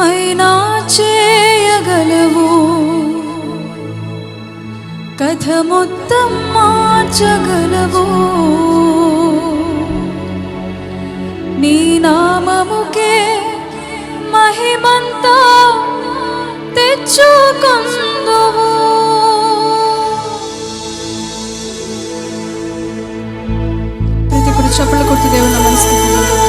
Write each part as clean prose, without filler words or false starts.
ఏమైనా చేయగలవు, కథ మొత్తం మార్చగలవు. నీ నామముకే మహిమంతా తెచ్చుకొందువు. ప్రతి ఒక్కరు చప్పట్లు కొట్టి దేవుని నమస్కరిస్తున్నాము.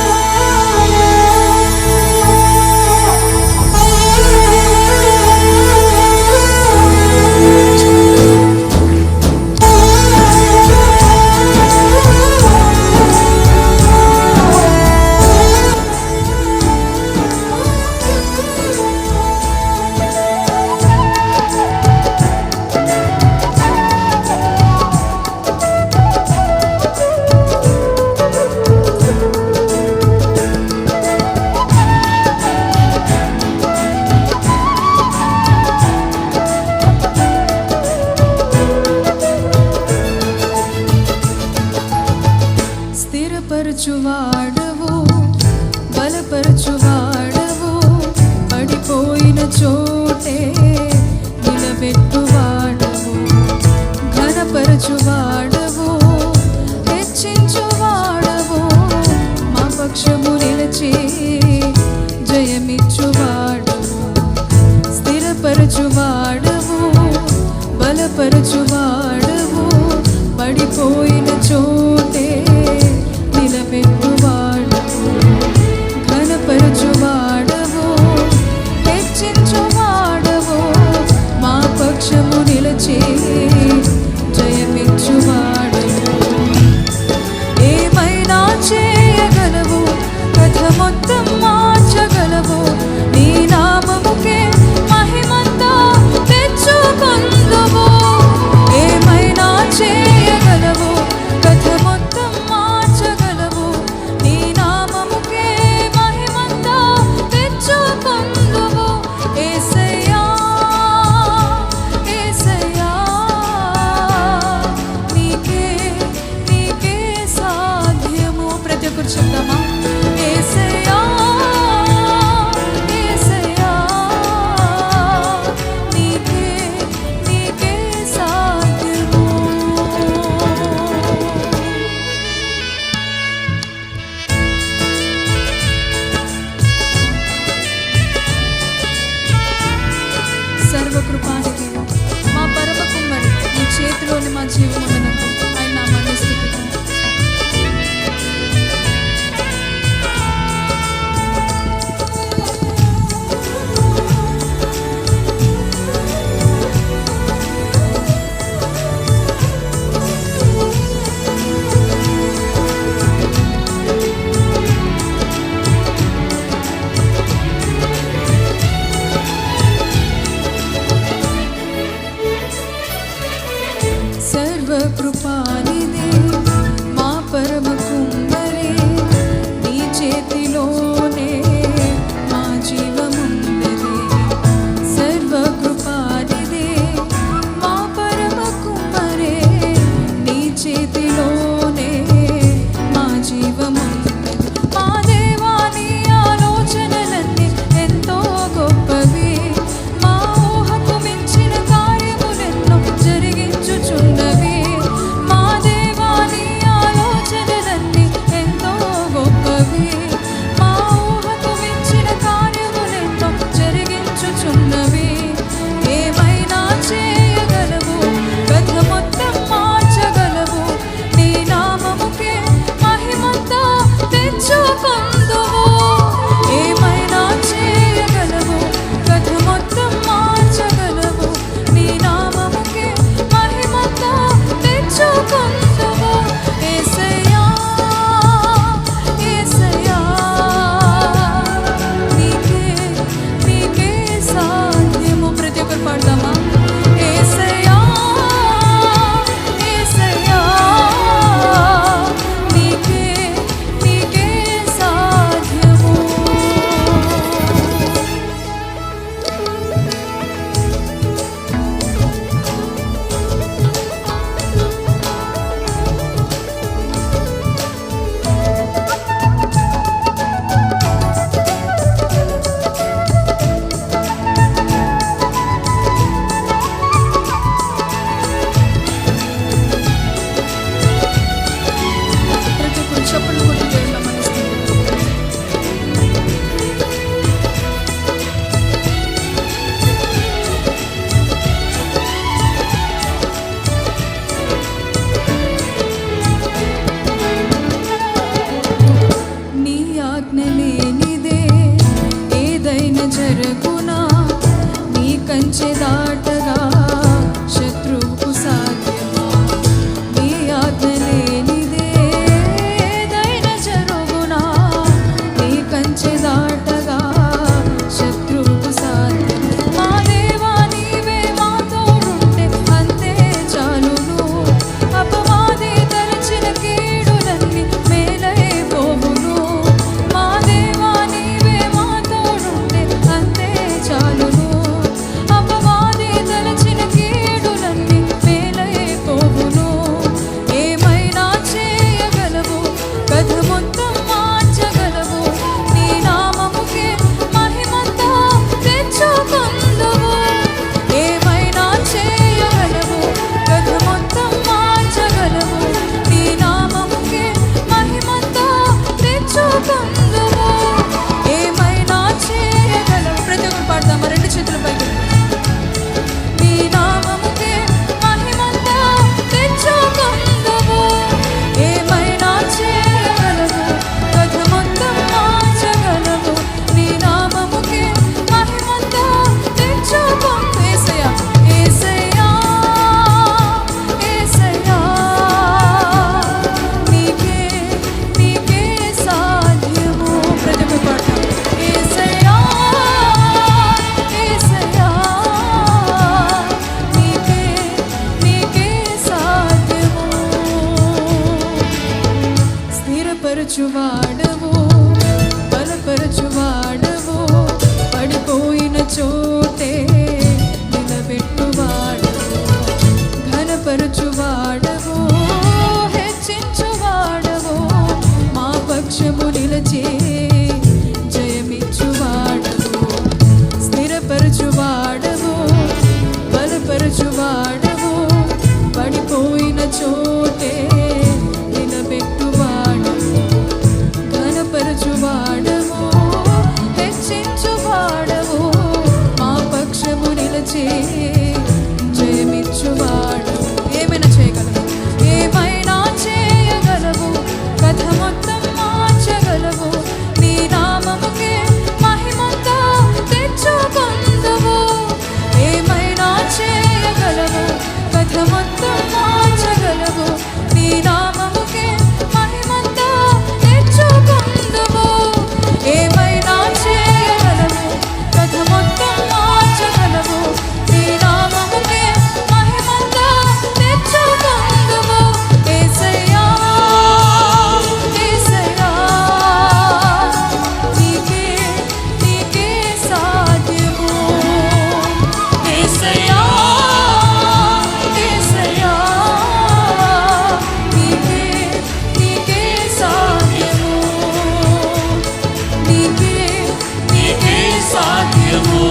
స్థిరపరచువాడవు, బలపరచువాడవు, పడిపోయిన చోటే నిలబెట్టువాడవు, ఘనపరచువాడవు, హెచ్చించువాడవు, మా పక్షము నిలిచి జయమిచ్చువాడవు. స్థిరపరచువాడవు, బలపరచువాడవు, పడిపోయిన చోటే నిలబెట్టువాడవు, ఘనపరచువాడవు, హెచ్చించువాడవు, మా పక్షము నిలిచి జయమిచ్చువాడవు. ఏమైనా చేయగలవు, కథ మొత్తం మార్చగలవు. నీ నామముకే మహిమంతా తెచ్చుకొందువు. ఏమైనా చేయగలవు, కథ మొత్తం మార్చగలవు. నీ నామముకే మహిమంతా తెచ్చుకొందువు. యేసయ్యా, యేసయ్యా, నీకే నీకే సాధ్యము. ప్రతి ఒక్కరు చెప్తామా? యేసయ్యా, యేసయ్యా, నీకే నీకే సాధ్యము. సర్వకృపానిధి మా పరమ కుమ్మరి, నీ చేతిలోని మా జీవమున్నట్టు ఆయన నామాన్ని స్తుతిద్దాం. గెలిచి జయమిచ్చువాడు. ఏమైనా చేయగలవు, ఏమైనా చేయగలవు, కథ మొత్తం మార్చగలవు. నీ నామముకే మహిమంతా తెచ్చుకొందువు. ఏమైనా చేయగలవు, కథ మొత్తం మార్చగలవు. నీ నామముకే మహిమంతా తెచ్చుకొందువు. ఏమైనా చేయగలవు, కథ మొత్తం మార్చగలవు. నీ నామముకే మహిమంతా తెచ్చుకొందువు. యేసయ్యా, యేసయ్యా, నీకే నీకే సాధ్యము. యేసయ్యా, యేసయ్యా, నీకే నీకే సాధ్యము. నీకే నీకే సాధ్యము.